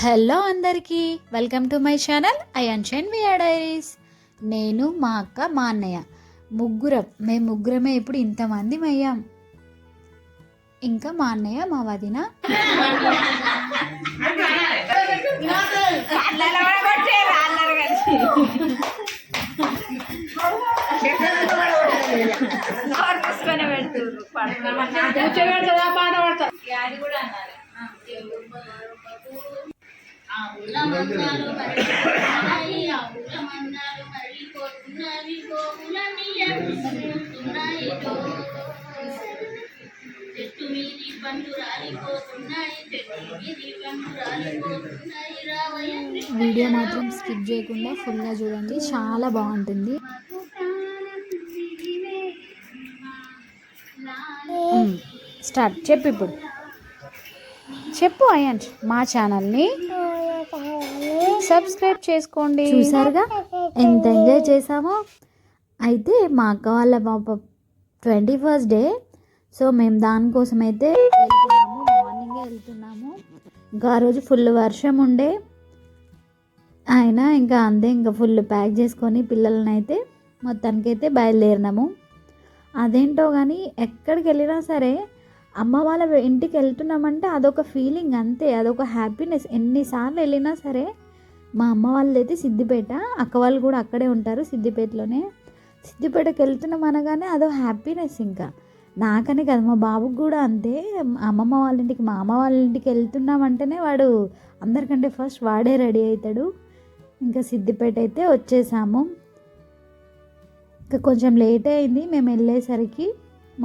Hello అందరికీ, welcome to my channel అయాన్షన్ వియా డైరీస్. నేను, మా అక్క, మా అన్నయ్య మేము ముగ్గురమే ఇప్పుడు ఇంతమంది అయ్యాం. ఇంకా మా అన్నయ్య, మా వదిన. వీడియో మాత్రం స్కిప్ చేయకుండా ఫుల్గా చూడండి, చాలా బాగుంటుంది. స్టార్ట్. ఇప్పుడు చెప్పు అయాన్స్. మా ఛానల్ని సబ్స్క్రైబ్ చేసుకోండి. చూసారుగా ఎంత ఎంజాయ్ చేసామో. అయితే మా అక్క వాళ్ళ పాప 21st డే, సో మేము దానికోసం అయితే వెళ్తున్నాము. మార్నింగే వెళ్తున్నాము. ఇంకా ఆ రోజు ఫుల్ వర్షం ఉండే అయినా ఇంకా అంతే, ఇంకా ఫుల్ ప్యాక్ చేసుకొని పిల్లలని అయితే మొత్తానికైతే బయలుదేరినాము. అదేంటో కానీ ఎక్కడికి వెళ్ళినా సరే అమ్మ వాళ్ళ ఇంటికి వెళ్తున్నామంటే అదొక ఫీలింగ్ అంతే, అదొక హ్యాపీనెస్. ఎన్నిసార్లు వెళ్ళినా సరే మా అమ్మ వాళ్ళు అయితే సిద్దిపేట, అక్క వాళ్ళు కూడా అక్కడే ఉంటారు సిద్దిపేటలోనే. సిద్దిపేటకి వెళ్తున్నాం అనగానే అదో హ్యాపీనెస్. ఇంకా నాకనే కదా, మా బాబుకి కూడా అంతే. అమ్మమ్మ వాళ్ళ ఇంటికి, మా అమ్మ వాళ్ళ ఇంటికి వెళ్తున్నామంటేనే వాడు అందరికంటే ఫస్ట్ వాడే రెడీ అవుతాడు. ఇంకా సిద్దిపేట అయితే వచ్చేసాము. ఇంకా కొంచెం లేట్ అయింది మేము వెళ్ళేసరికి,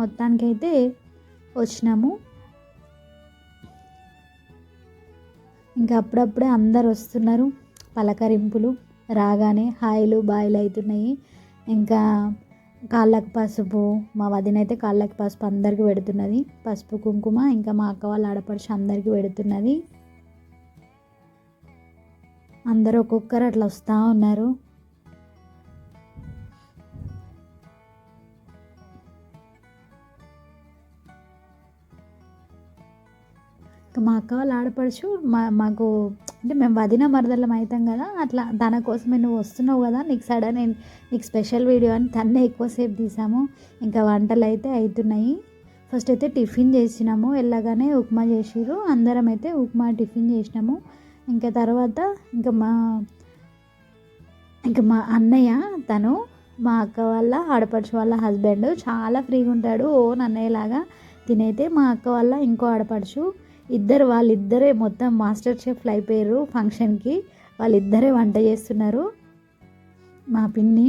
మొత్తానికైతే వచ్చినాము. ఇంకా అప్పుడప్పుడే అందరు వస్తున్నారు, పలకరింపులు రాగానే హాయిలు బాయిలు అవుతున్నాయి. ఇంకా కాళ్ళకు పసుపు, మా వదిన అయితే కాళ్ళకి పసుపు అందరికి పెడుతున్నది, పసుపు కుంకుమ. ఇంకా మా అక్క వాళ్ళ ఆడపడుచు అందరికి పెడుతున్నది. అందరూ ఒక్కొక్కరు అట్లా వస్తూ ఉన్నారు. ఇంకా మా అక్క వాళ్ళు ఆడపడుచు మాకు అంటే మేము వదిన మరదలం అవుతాం కదా, అట్లా తన కోసమే నువ్వు వస్తున్నావు కదా, నీకు స్పెషల్ వీడియో అని తన్నే ఎక్కువసేపు తీసాము. ఇంకా వంటలు అయితే అవుతున్నాయి. ఫస్ట్ అయితే టిఫిన్ చేసినాము, వెళ్ళగానే ఉప్మా చేసిర్రు. అందరం అయితే ఉప్మా టిఫిన్ చేసినాము. ఇంకా తర్వాత ఇంకా మా అన్నయ్య, తను మా అక్క వాళ్ళ ఆడపడుచు వాళ్ళ హస్బెండ్, చాలా ఫ్రీగా ఉంటాడు ఓన్ అన్నయ్యలాగా. తినైతే మా అక్క వాళ్ళ ఇంకో ఆడపడుచు వాళ్ళిద్దరే మొత్తం మాస్టర్ షెఫ్లు అయిపోయారు ఫంక్షన్కి. వాళ్ళిద్దరే వంట చేస్తున్నారు, మా పిన్ని.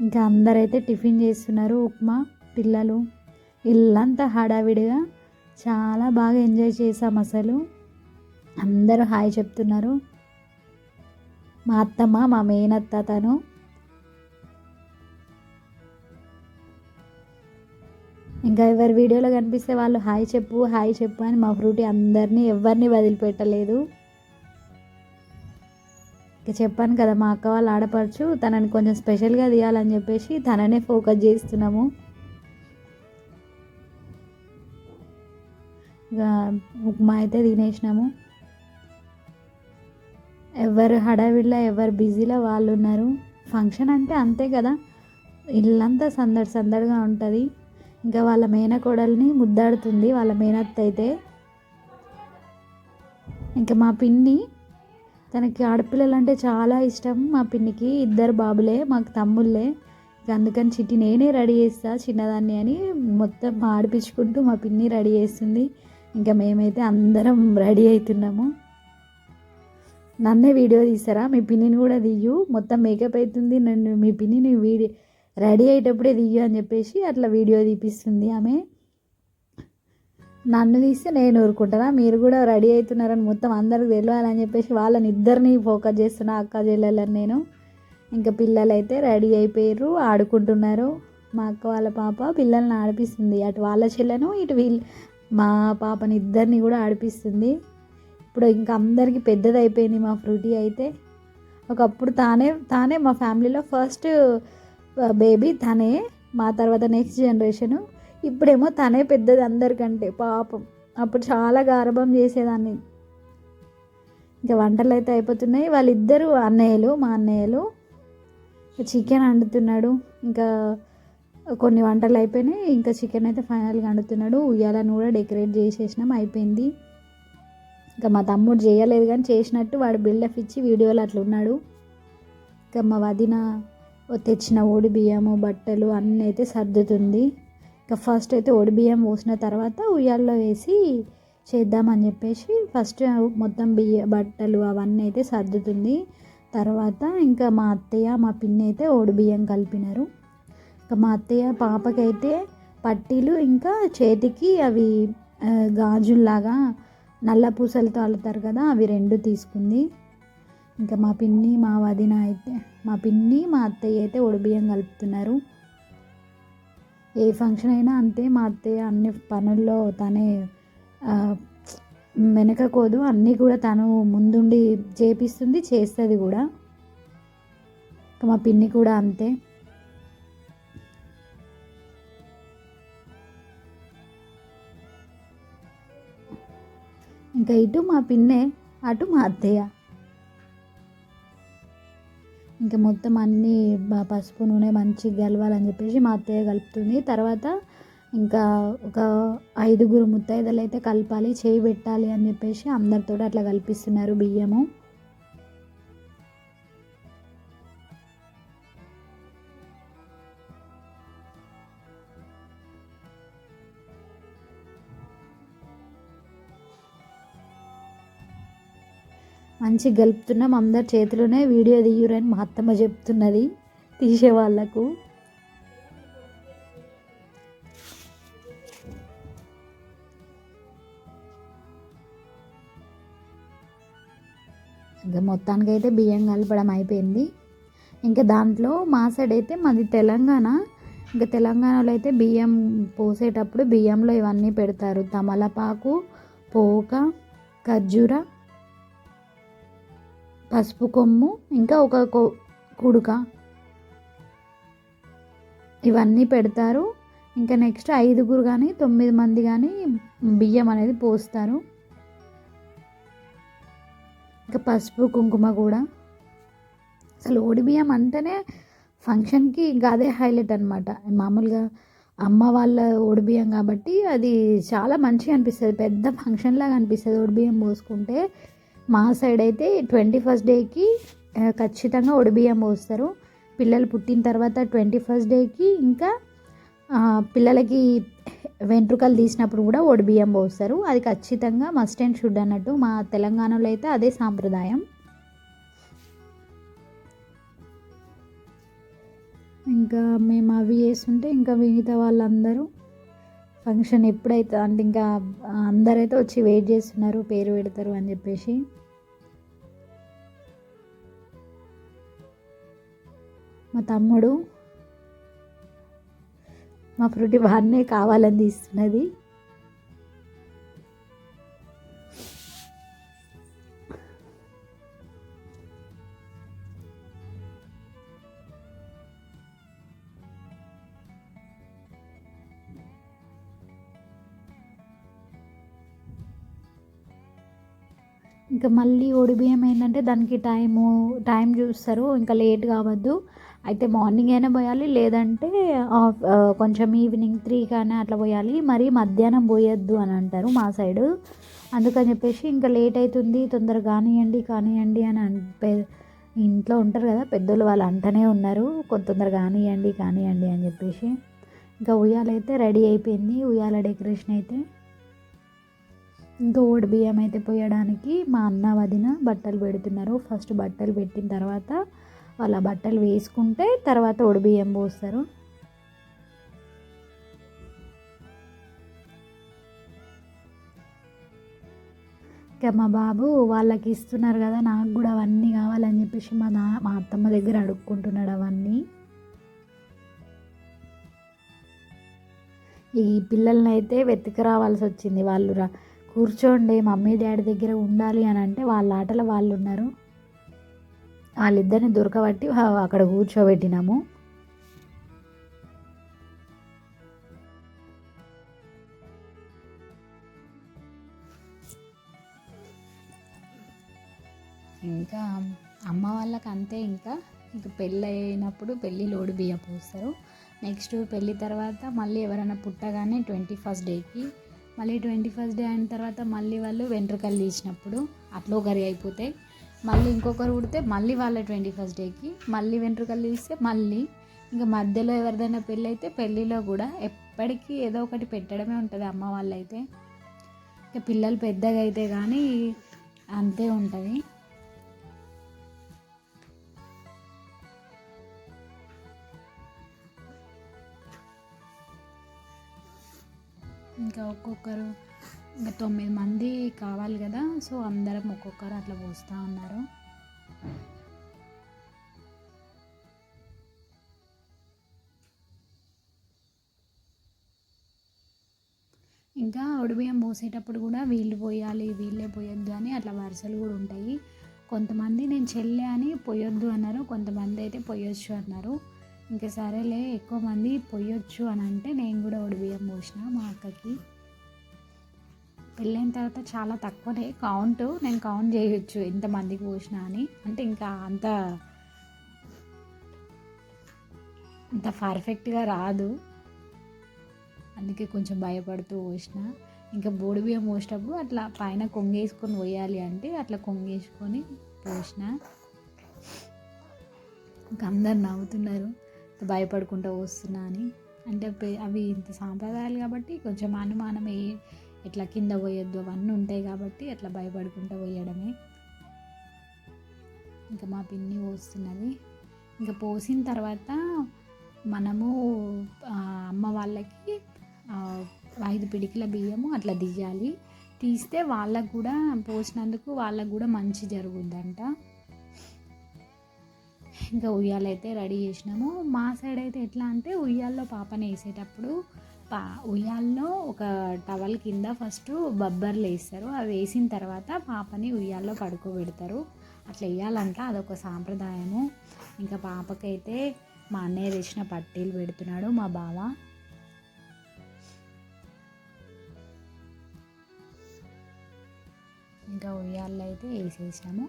ఇంకా అందరైతే టిఫిన్ చేస్తున్నారు, ఉప్మా. పిల్లలు ఇల్లంతా హడావిడిగా చాలా బాగా ఎంజాయ్ చేసాం అసలు. అందరూ హాయ్ చెప్తున్నారు. మా అత్తమ్మ, మా మేనత్త, తను. ఇంకా ఎవరి వీడియోలో కనిపిస్తే వాళ్ళు హాయ్ చెప్పు అని మా ఫ్రూటీ అందరినీ ఎవరిని వదిలిపెట్టలేదు. ఇంకా చెప్పాను కదా, మా అక్క వాళ్ళు ఆడపడుచు తనని కొంచెం స్పెషల్గా తీయాలని చెప్పేసి తననే ఫోకస్ చేస్తున్నాము. ఇంకా ఉప్మా అయితే తినేసినాము. ఎవరు హడావిడిలో, ఎవరు బిజీలో వాళ్ళు ఉన్నారు. ఫంక్షన్ అంటే అంతే కదా, ఇల్లంతా సందడిగా ఉంటుంది. ఇంకా వాళ్ళ మేనకోడల్ని ముద్దాడుతుంది వాళ్ళ మేనత్త అయితే. ఇంకా మా పిన్ని, తనకి ఆడపిల్లలు అంటే చాలా ఇష్టం. మా పిన్నికి 2 బాబులే, మాకు తమ్ముళ్ళే. అందుకని చిట్టి నేనే రెడీ చేస్తా చిన్నదాన్ని అని మొత్తం ఆడిపించుకుంటూ మా పిన్ని రెడీ చేస్తుంది. ఇంకా మేమైతే అందరం రెడీ అవుతున్నాము. నన్నే వీడియో తీస్తారా, మీ పిన్నిని కూడా తీయు, మొత్తం మేకప్ అవుతుంది, మీ పిన్నిని రెడీ అయ్యేటప్పుడే తీయు అని చెప్పేసి అట్లా వీడియో తీపిస్తుంది ఆమె. నన్ను తీస్తే నేను ఊరుకుంటారా, మీరు కూడా రెడీ అవుతున్నారని మొత్తం అందరికి తెలియాలని చెప్పేసి వాళ్ళని ఇద్దరిని ఫోకస్ చేస్తున్నా, అక్క చెల్లెలని నేను. ఇంకా పిల్లలు అయితే రెడీ అయిపోయారు, ఆడుకుంటున్నారు. మా అక్క వాళ్ళ పాప పిల్లల్ని ఆడిపిస్తుంది, అటు వాళ్ళ చెల్లెను ఇటు మా పాపని ఇద్దరిని కూడా ఆడిపిస్తుంది. ఇప్పుడు ఇంకా అందరికీ పెద్దది అయిపోయింది మా ఫ్రూటీ అయితే. ఒకప్పుడు తానే మా ఫ్యామిలీలో ఫస్ట్ బేబీ తనే, మా తర్వాత నెక్స్ట్ జనరేషను. ఇప్పుడేమో తనే పెద్దది అందరికంటే పాపం. అప్పుడు చాలా గారాబం చేసేదాన్ని. ఇంకా వంటలు అయితే అయిపోతున్నాయి. వాళ్ళిద్దరూ అన్నయ్యలు, మా అన్నయ్యలు చికెన్ వండుతున్నాడు. ఇంకా కొన్ని వంటలు అయిపోయినాయి, ఇంకా చికెన్ అయితే ఫైనల్గా వండుతున్నాడు. ఉయ్యాలను కూడా డెకరేట్ చేసేసినాం, అయిపోయింది. ఇంకా మా తమ్ముడు చేయలేదు కానీ చేసినట్టు వాడు బిల్డప్ ఇచ్చి వీడియోలో అట్లా ఉన్నాడు. ఇంకా మా వదిన తెచ్చిన ఓడి బియ్యము, బట్టలు అన్నీ అయితే సర్దుతుంది. ఇంకా ఫస్ట్ అయితే ఓడి బియ్యం పోసిన తర్వాత ఉయ్యాల్లో వేసి చేద్దామని చెప్పేసి ఫస్ట్ మొత్తం బట్టలు అవన్నీ అయితే సర్దుతుంది. తర్వాత ఇంకా మా అత్తయ్య మా పిన్ని అయితే ఓడి బియ్యం కలిపినారు. ఇంకా మా అత్తయ్య పాపకైతే పట్టీలు ఇంకా చేతికి అవి గాజుల్లాగా నల్ల పూసలతో అల్లుతారు కదా, అవి 2 తీసుకుంది. ఇంకా మా పిన్ని మా వదిన అయితే మా పిన్ని మా అత్తయ్య అయితే ఒడిబియ్యం కలుపుతున్నారు. ఏ ఫంక్షన్ అయినా అంతే, మా అత్తయ్య అన్ని పనుల్లో తనే వెనకపోదు, అన్నీ కూడా తను ముందుండి చేపిస్తుంది, చేస్తుంది కూడా. మా పిన్ని కూడా అంతే. ఇంకా ఇటు మా పిన్నే, అటు మా అత్తయ్య. ఇంకా మొత్తం అన్నీ పసుపు నూనె మంచి గలవాలని చెప్పేసి మా అత్తయ్య కలుపుతుంది. తర్వాత ఇంకా ఒక 5 ముత్తైదులు అయితే కలపాలి, చేయి పెట్టాలి అని చెప్పేసి అందరితో అట్లా కల్పిస్తున్నారు బియ్యము. మంచి గలుపుతున్నాం, అందరి చేతిలోనే వీడియో తీయురని మా అత్తమ్మ చెప్తున్నది తీసే వాళ్ళకు. ఇంకా మొత్తానికైతే బియ్యం కలపడం అయిపోయింది. ఇంకా దాంట్లో మా సైడ్ అయితే మాది తెలంగాణ. ఇంకా తెలంగాణలో అయితే బియ్యం పోసేటప్పుడు బియ్యంలో ఇవన్నీ పెడతారు: తమలపాకు, పోక, ఖర్జూర, పసుపు కొమ్ము, ఇంకా ఒక కుడుక, ఇవన్నీ పెడతారు. ఇంకా నెక్స్ట్ 5 కానీ 9 మంది కానీ బియ్యం అనేది పోస్తారు. ఇంకా పసుపు కుంకుమ కూడా. అసలు ఓడి బియ్యం అంటేనే ఫంక్షన్కి ఇంకా అదే హైలైట్ అనమాట. మామూలుగా అమ్మ వాళ్ళ ఓడి బియ్యం కాబట్టి అది చాలా మంచిగా అనిపిస్తుంది, పెద్ద ఫంక్షన్ లాగా అనిపిస్తుంది ఓడి బియ్యం పోసుకుంటే. మా సైడ్ అయితే 21st డేకి ఖచ్చితంగా ఓడి బియ్యం పోస్తారు. పిల్లలు పుట్టిన తర్వాత 21st డేకి ఇంకా పిల్లలకి వెంట్రుకలు తీసినప్పుడు కూడా ఓడి బియ్యం పోస్తారు. అది ఖచ్చితంగా మస్ట్ అండ్ షుడ్ అన్నట్టు. మా తెలంగాణలో అయితే అదే సాంప్రదాయం. ఇంకా మేము అవి చేస్తుంటే ఇంకా మిగతా వాళ్ళందరూ ఫంక్షన్ ఎప్పుడైతే అంటే ఇంకా అందరైతే వచ్చి వెయిట్ చేస్తున్నారు, పేరు పెడతారు అని చెప్పేసి. మా తమ్ముడు మా ఫ్రూటీ వాడినే కావాలని తీస్తున్నది. ఇంకా మళ్ళీ ఓడి బియ్యం ఏంటంటే దానికి టైం చూస్తారు, ఇంకా లేట్ కావద్దు. అయితే మార్నింగ్ అయినా పోయాలి, లేదంటే కొంచెం ఈవినింగ్ 3 కానీ అట్లా పోయాలి. మరి మధ్యాహ్నం పోయొద్దు అని అంటారు మా సైడు. అందుకని చెప్పేసి ఇంకా లేట్ అవుతుంది, తొందరగా కానివ్వండి అని ఇంట్లో ఉంటారు కదా పెద్దోళ్ళు, వాళ్ళు అంటనే ఉన్నారు తొందరగా కానివ్వండి అని చెప్పేసి. ఇంకా ఉయ్యాలైతే రెడీ అయిపోయింది, ఉయ్యాల డెకరేషన్ అయితే. ఇంకా ఓడి బియ్యం అయితే పోయడానికి మా అన్న వదిన బట్టలు పెడుతున్నారు. ఫస్ట్ బట్టలు పెట్టిన తర్వాత వాళ్ళ బట్టలు వేసుకుంటే తర్వాత ఓడి బియ్యం పోస్తారు. ఇంకా మా బాబు వాళ్ళకి ఇస్తున్నారు కదా, నాకు కూడా అవన్నీ కావాలని చెప్పేసి మా అత్తమ్మ దగ్గర అడుక్కుంటున్నాడు అవన్నీ. ఈ పిల్లల్ని అయితే వెతికి రావాల్సి వచ్చింది. వాళ్ళు కూర్చోండి మమ్మీ డాడీ దగ్గర ఉండాలి అని అంటే వాళ్ళ ఆటలో వాళ్ళు ఉన్నారు. వాళ్ళిద్దరిని దొరకబట్టి అక్కడ కూర్చోబెట్టినాము. ఇంకా అమ్మ వాళ్ళకి అంతే. ఇంకా పెళ్ళి అయినప్పుడు పెళ్ళిలో బియ్యం పోస్తారు. నెక్స్ట్ పెళ్ళి తర్వాత మళ్ళీ ఎవరైనా పుట్టగానే 21st డేకి, మళ్ళీ 21st డే అయిన తర్వాత మళ్ళీ వాళ్ళు వెంట్రుకలు తీసినప్పుడు అట్లా ఒకరి అయిపోతాయి. మళ్ళీ ఇంకొకరు పుడితే మళ్ళీ వాళ్ళ 21st డేకి మళ్ళీ వెంట్రుకలు తీస్తే మళ్ళీ ఇంకా మధ్యలో ఎవరిదైనా పెళ్ళి అయితే పెళ్ళిలో కూడా ఎప్పటికీ ఏదో ఒకటి పెట్టడమే ఉంటుంది అమ్మ వాళ్ళైతే. ఇంకా పిల్లలు పెద్దగా అయితే కానీ అంతే ఉంటుంది. ఇంకా ఒక్కొక్కరు ఇంకా 9 మంది కావాలి కదా, సో అందరం ఒక్కొక్కరు అట్లా పోస్తూ ఉన్నారు. ఇంకా ఒడిబియ్యం పోసేటప్పుడు కూడా వీళ్ళు పోయాలి వీళ్ళే పోయొద్దు అని అట్లా వరుసలు కూడా ఉంటాయి. కొంతమంది నేను చెల్లె అని పోయొద్దు అన్నారు, కొంతమంది అయితే పోయొచ్చు అన్నారు. ఇంకా సరేలే ఎక్కువ మంది పొయ్యొచ్చు అని అంటే నేను కూడా ఒడిబియ్యం పోసిన మా అక్కకి. పెళ్ళైన తర్వాత చాలా తక్కువనే నేను కౌంట్ చేయొచ్చు ఎంతమందికి పోసిన అని. అంటే ఇంకా అంత పర్ఫెక్ట్గా రాదు, అందుకే కొంచెం భయపడుతూ పోసిన. ఇంకా బోడిబియ్యం పోసేటప్పుడు అట్లా పైన కొంగేసుకొని పోయాలి అంటే అట్లా కొంగేసుకొని పోసిన. ఇంకా అందరు నవ్వుతున్నారు భయపడుకుంటూ వస్తున్నా అని. అంటే అవి ఇంత సాంప్రదాయాలు కాబట్టి కొంచెం అనుమానం ఎట్లా కింద పోయొద్దు అవన్నీ ఉంటాయి కాబట్టి అట్లా భయపడుకుంటూ పోయడమే. ఇంకా మా పిన్ని పోస్తున్నది. ఇంకా పోసిన తర్వాత మనము అమ్మ వాళ్ళకి 5 పిడికిల బియ్యము అట్లా తీయాలి. తీస్తే వాళ్ళకు కూడా పోసినందుకు వాళ్ళకు కూడా మంచి జరుగుద్దంట. ఇంకా ఉయ్యాలైతే రెడీ చేసినాము. మా సైడ్ అయితే ఎట్లా అంటే ఉయ్యాల్లో పాపని వేసేటప్పుడు ఉయ్యాల్లో ఒక టవల్ కింద ఫస్ట్ బొబ్బర్లు వేస్తారు. అవి వేసిన తర్వాత పాపని ఉయ్యాల్లో పడుకోబెడతారు. అట్లా వేయాలంట, అదొక సాంప్రదాయము. ఇంకా పాపకైతే మా అన్నయ్య తెచ్చిన పట్టీలు పెడుతున్నాడు మా బావ. ఇంకా ఉయ్యాల్లో అయితే వేసేసాము.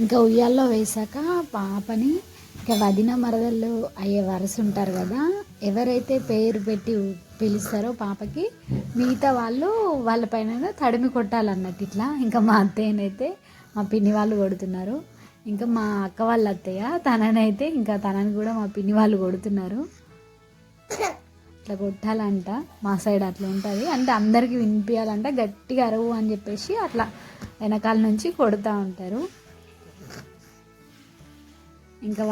ఇంకా ఉయ్యాల్లో వేసాక పాపని ఇంకా వదిన మరదళ్ళు అయ్యే వరుస ఉంటారు కదా, ఎవరైతే పేరు పెట్టి పిలుస్తారో పాపకి మిగతా వాళ్ళు వాళ్ళపైన తడిమి కొట్టాలన్నట్టు ఇట్లా. ఇంకా మా అత్తయ్యనైతే మా పిన్ని వాళ్ళు కొడుతున్నారు. ఇంకా మా అక్క వాళ్ళ అత్తయ్య తననైతే ఇంకా తనని కూడా మా పిన్ని వాళ్ళు కొడుతున్నారు. ఇట్లా కొట్టాలంట, మా సైడ్ అట్లా ఉంటుంది. అంటే అందరికీ వినిపించాలంట, గట్టిగా అరవు అని చెప్పేసి అట్లా వెనకాల నుంచి కొడుతూ ఉంటారు. ఇంకా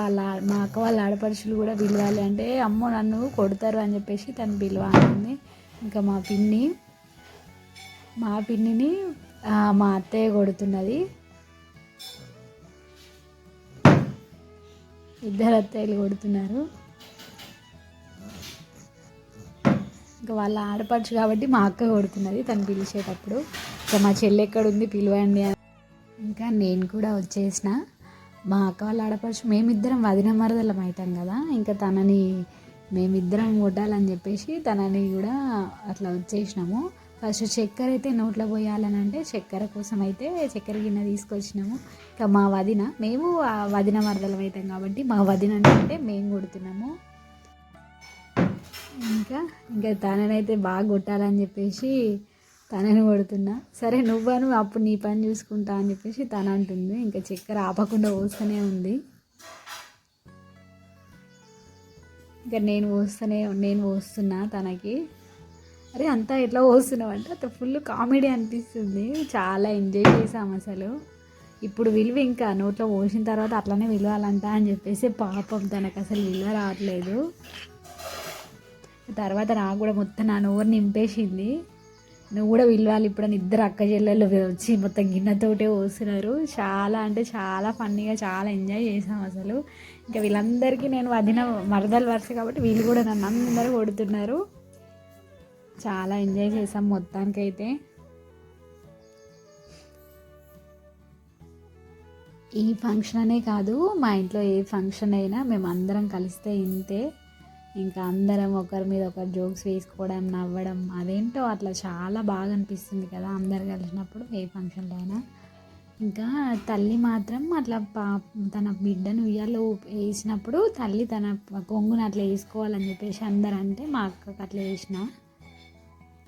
మా అక్క వాళ్ళ ఆడపడుచులు కూడా పిలవాలి అంటే అమ్మో నన్ను కొడతారు అని చెప్పేసి తను పిలవాలి. ఇంకా మా పిన్నిని మా అత్తయ్య కొడుతున్నది. ఇద్దరు అత్తయ్యలు కొడుతున్నారు. ఇంకా వాళ్ళ ఆడపడుచు కాబట్టి మా అక్క కొడుతున్నది తను పిలిచేటప్పుడు. ఇంకా మా చెల్లి ఎక్కడుంది పిలవండి అని. ఇంకా నేను కూడా వచ్చేసిన. మా అక్క వాళ్ళ ఆడపడుచు మేమిద్దరం వదిన మరదలం అవుతాం కదా, ఇంకా తనని మేమిద్దరం కొట్టాలని చెప్పేసి తనని కూడా అట్లా వచ్చేసినాము. ఫస్ట్ చక్కెర అయితే నోట్లో పోయాలని అంటే చక్కెర కోసం అయితే చక్కెర గిన్నె తీసుకొచ్చినాము. ఇంకా మా వదిన మేము వదిన మరదలం అవుతాం కాబట్టి మా వదిన అంటే మేము కొడుతున్నాము. ఇంకా తననైతే బాగా కొట్టాలని చెప్పేసి తనని కొడుతున్నా. సరే నువ్వను అప్పుడు నీ పని చూసుకుంటా అని చెప్పేసి తను అంటుంది. ఇంకా చక్కెర ఆపకుండా పోస్తూనే ఉంది. ఇంకా నేను పోస్తున్నా తనకి. అరే అంతా ఎట్లా పోస్తున్నావు అంటే అంత ఫుల్ కామెడీ అనిపిస్తుంది. చాలా ఎంజాయ్ చేసాం అసలు. ఇప్పుడు విలువ ఇంకా నోట్లో పోసిన తర్వాత అట్లనే విలువాలంట అని చెప్పేసి పాపం తనకు అసలు విలువ రావట్లేదు. తర్వాత నాకు కూడా మొత్తం నా నోరు నింపేసింది. నువ్వు కూడా పిలవాలి ఇప్పుడు అని ఇద్దరు అక్క చెల్లెళ్ళు వచ్చి మొత్తం గిన్నెతోటే పోస్తున్నారు. చాలా అంటే చాలా ఫన్నీగా చాలా ఎంజాయ్ చేసాం అసలు. ఇంకా వీళ్ళందరికీ నేను వదిన మరదలు వరుస కాబట్టి వీళ్ళు కూడా నన్ను అందరూ కొడుతున్నారు. చాలా ఎంజాయ్ చేసాం మొత్తానికైతే. ఈ ఫంక్షన్ అనే కాదు, మా ఇంట్లో ఏ ఫంక్షన్ అయినా మేము అందరం కలిస్తే ఇంతే. ఇంకా అందరం ఒకరి మీద ఒకరు జోక్స్ వేసుకోవడం, నవ్వడం, అదేంటో అట్లా చాలా బాగా అనిపిస్తుంది కదా అందరు కలిసినప్పుడు ఏ ఫంక్షన్లో అయినా. ఇంకా తల్లి మాత్రం అట్లా తన బిడ్డను ఉయ్యాలో వేసినప్పుడు తల్లి తన కొంగును అట్లా వేసుకోవాలని చెప్పేసి అందరు అంటే మా అక్కకి అట్లా వేసిన.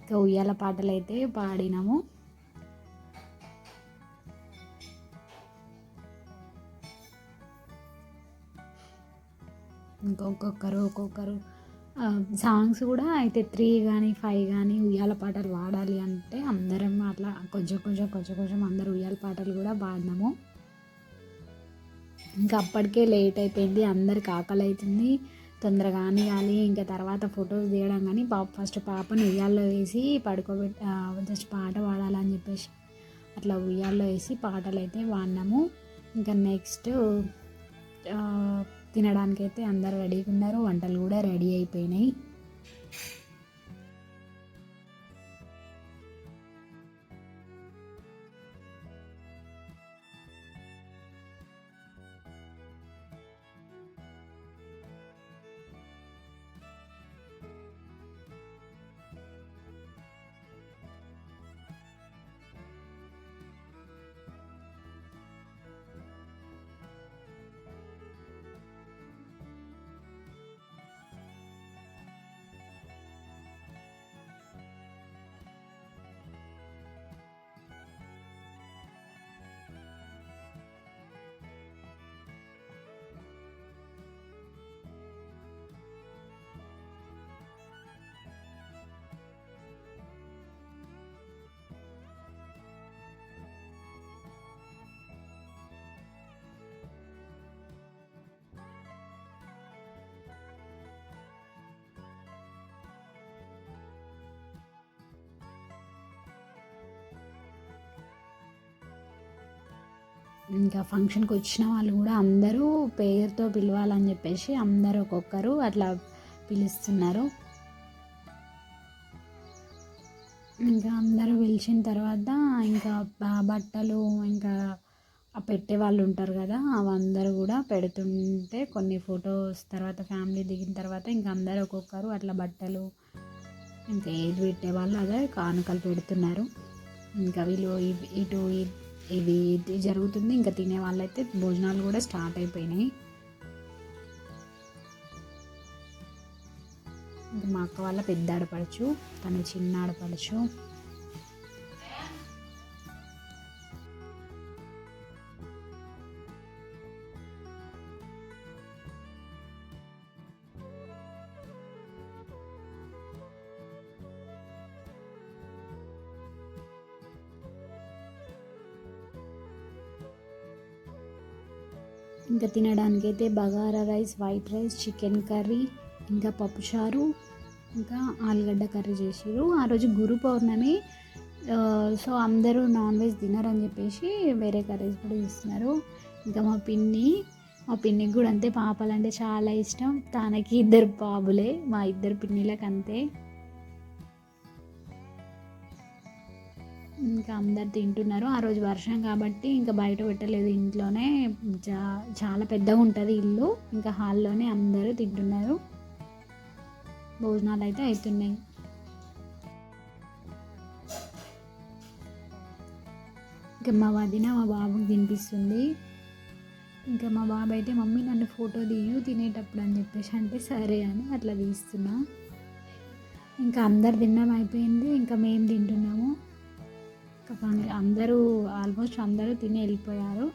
ఇంకా ఉయ్యాల పాటలు అయితే పాడినాము. ఒక్కొక్కరు సాంగ్స్ కూడా అయితే 3 కానీ 5 కానీ ఉయ్యాల పాటలు పాడాలి అంటే అందరం అట్లా కొంచెం అందరు ఉయ్యాల పాటలు కూడా పాడినాము. ఇంకా అప్పటికే లేట్ అయిపోయింది, అందరికి ఆకలి అవుతుంది, తొందరగా కానివ్వాలి. ఇంకా తర్వాత ఫొటోస్ తీయడం కానీ ఫస్ట్ పాపను ఉయ్యాల్లో వేసి జస్ట్ పాట పాడాలని చెప్పేసి అట్లా ఉయ్యాల్లో వేసి పాటలు అయితే పాడినాము. ఇంకా నెక్స్ట్ తినడానికైతే అందరు రెడీగా ఉన్నారు, వంటలు కూడా రెడీ అయిపోయినాయి. ఇంకా ఫంక్షన్కి వచ్చిన వాళ్ళు కూడా అందరూ పేరుతో పిలవాలని చెప్పేసి అందరూ ఒక్కొక్కరు అట్లా పిలుస్తున్నారు. ఇంకా అందరూ పిలిచిన తర్వాత ఇంకా బట్టలు ఇంకా పెట్టే వాళ్ళు ఉంటారు కదా, అవందరూ కూడా పెడుతుంటే కొన్ని ఫొటోస్ తర్వాత ఫ్యామిలీ దిగిన తర్వాత ఇంకా అందరూ ఒక్కొక్కరు అట్లా బట్టలు ఇంకా ఏది పెట్టే వాళ్ళు అదే కానుకలు పెడుతున్నారు. ఇంకా వీళ్ళు ఇటు ఇది జరుగుతుంది. ఇంకా తినే వాళ్ళైతే భోజనాలు కూడా స్టార్ట్ అయిపోయినాయి. ఇంకా మా అక్క వాళ్ళ పెద్ద ఆడపడచ్చు, తను చిన్న ఆడపడచ్చు. ఇంకా తినడానికైతే bagara rice, white rice, chicken curry, ఇంకా పప్పుచారు, ఇంకా ఆలుగడ్డ కర్రీ చేసారు. ఆ రోజు గురు పౌర్ణమి, సో అందరూ నాన్ వెజ్ తినరని చెప్పేసి వేరే కర్రీస్ కూడా ఇస్తున్నారు. ఇంకా మా పిన్నికి కూడా అంతే, పాపలంటే చాలా ఇష్టం. తనకి 2 బాబులే, మా 2 పిన్నిలకు అంతే. ఇంకా అందరు తింటున్నారు. ఆ రోజు వర్షం కాబట్టి ఇంకా బయట పెట్టలేదు, ఇంట్లోనే చాలా పెద్దగా ఉంటుంది ఇల్లు. ఇంకా హాల్లోనే అందరూ తింటున్నారు, భోజనాలు అయితే అవుతున్నాయి. ఇంకా మా వదిన మా బాబుకి తినిపిస్తుంది. ఇంకా మా బాబు అయితే మమ్మీ నన్ను ఫోటో తీయు తినేటప్పుడు అని చెప్పేసి అంటే సరే అని అట్లా తీస్తున్నా. ఇంకా అందరు తినడం అయిపోయింది, ఇంకా మేము తింటున్నాము. అందరూ ఆల్మోస్ట్ అందరూ తిని వెళ్ళిపోయారు.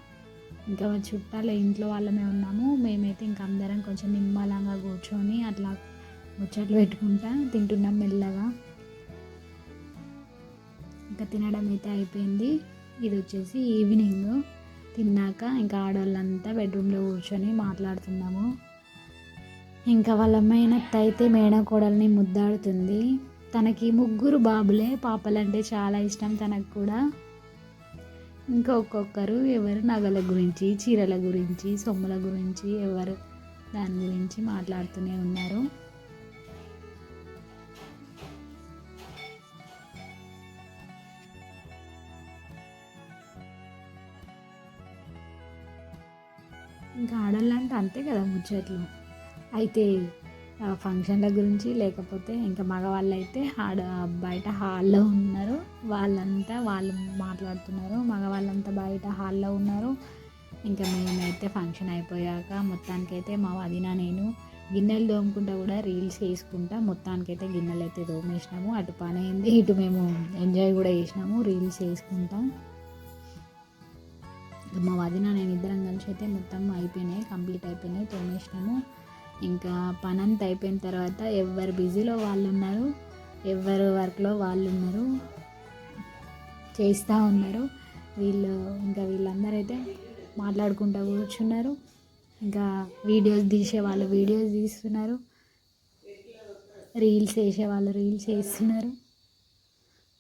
ఇంకా చుట్టాలు ఇంట్లో వాళ్ళమే ఉన్నాము. మేమైతే ఇంకా అందరం కొంచెం నిమ్మలంగా కూర్చొని అట్లా ముచ్చట్లు పెట్టుకుంటా తింటున్నాం మెల్లగా. ఇంకా తినడం అయితే అయిపోయింది. ఇది వచ్చేసి ఈవినింగ్ తిన్నాక ఇంకా ఆడవాళ్ళంతా బెడ్రూమ్లో కూర్చొని మాట్లాడుతున్నాము. ఇంకా వాళ్ళ మేనత్త అయితే మేనకోడల్ని ముద్దాడుతుంది. తనకి 3 బాబులే, పాపలంటే చాలా ఇష్టం తనకు కూడా. ఇంకా ఒక్కొక్కరు ఎవరు నగల గురించి, చీరల గురించి, సొమ్ముల గురించి ఎవరు దాని గురించి మాట్లాడుతూనే ఉన్నారు. ఇంకా ఆడవాళ్ళు అంటే అంతే కదా ముచ్చట్లు. అయితే ఫంక్షన్ల గురించి లేకపోతే ఇంకా మగవాళ్ళు అయితే బయట హాల్లో ఉన్నారు. వాళ్ళు మాట్లాడుతున్నారు, మగవాళ్ళంతా బయట హాల్లో ఉన్నారు. ఇంకా మేమైతే ఫంక్షన్ అయిపోయాక మొత్తానికైతే మా వదిన నేను గిన్నెలు తోముకుంటా కూడా రీల్స్ వేసుకుంటా మొత్తానికైతే గిన్నెలు అయితే తోమేసినాము. అటు పని అయింది, ఇటు మేము ఎంజాయ్ కూడా చేసినాము రీల్స్ వేసుకుంటాం. మా వదిన నేను ఇద్దరం కలిసి అయితే మొత్తం అయిపోయినాయి, కంప్లీట్ అయిపోయినాయి, తోమేసినాము. ఇంకా పని అంతా అయిపోయిన తర్వాత ఎవరు బిజీలో వాళ్ళు ఉన్నారు, ఎవరు వర్క్లో వాళ్ళు ఉన్నారు, చేస్తూ ఉన్నారు. వీళ్ళందరూ అయితే మాట్లాడుకుంటూ కూర్చున్నారు. ఇంకా వీడియోస్ తీసేవాళ్ళు వీడియోస్ తీస్తున్నారు, రీల్స్ వేసేవాళ్ళు రీల్స్ వేస్తున్నారు.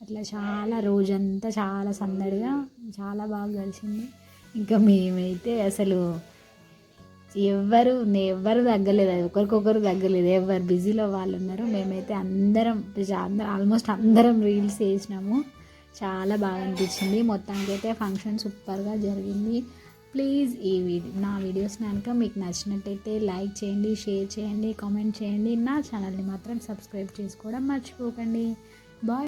అట్లా చాలా రోజంతా చాలా సందడిగా చాలా బాగా కలిసింది. ఇంకా మేమైతే అసలు ఎవ్వరు తగ్గలేదు, ఒకరికొకరు తగ్గలేదు, ఎవరు బిజీలో వాళ్ళు ఉన్నారు. మేమైతే అందరం ఆల్మోస్ట్ అందరం రీల్స్ వేసినాము. చాలా బాగా అనిపించింది. మొత్తానికైతే ఫంక్షన్ సూపర్గా జరిగింది. ప్లీజ్ నా వీడియోస్ కనుక మీకు నచ్చినట్టయితే లైక్ చేయండి, షేర్ చేయండి, కామెంట్ చేయండి. నా ఛానల్ని మాత్రం సబ్స్క్రైబ్ చేసుకోవడం మర్చిపోకండి. బాయ్.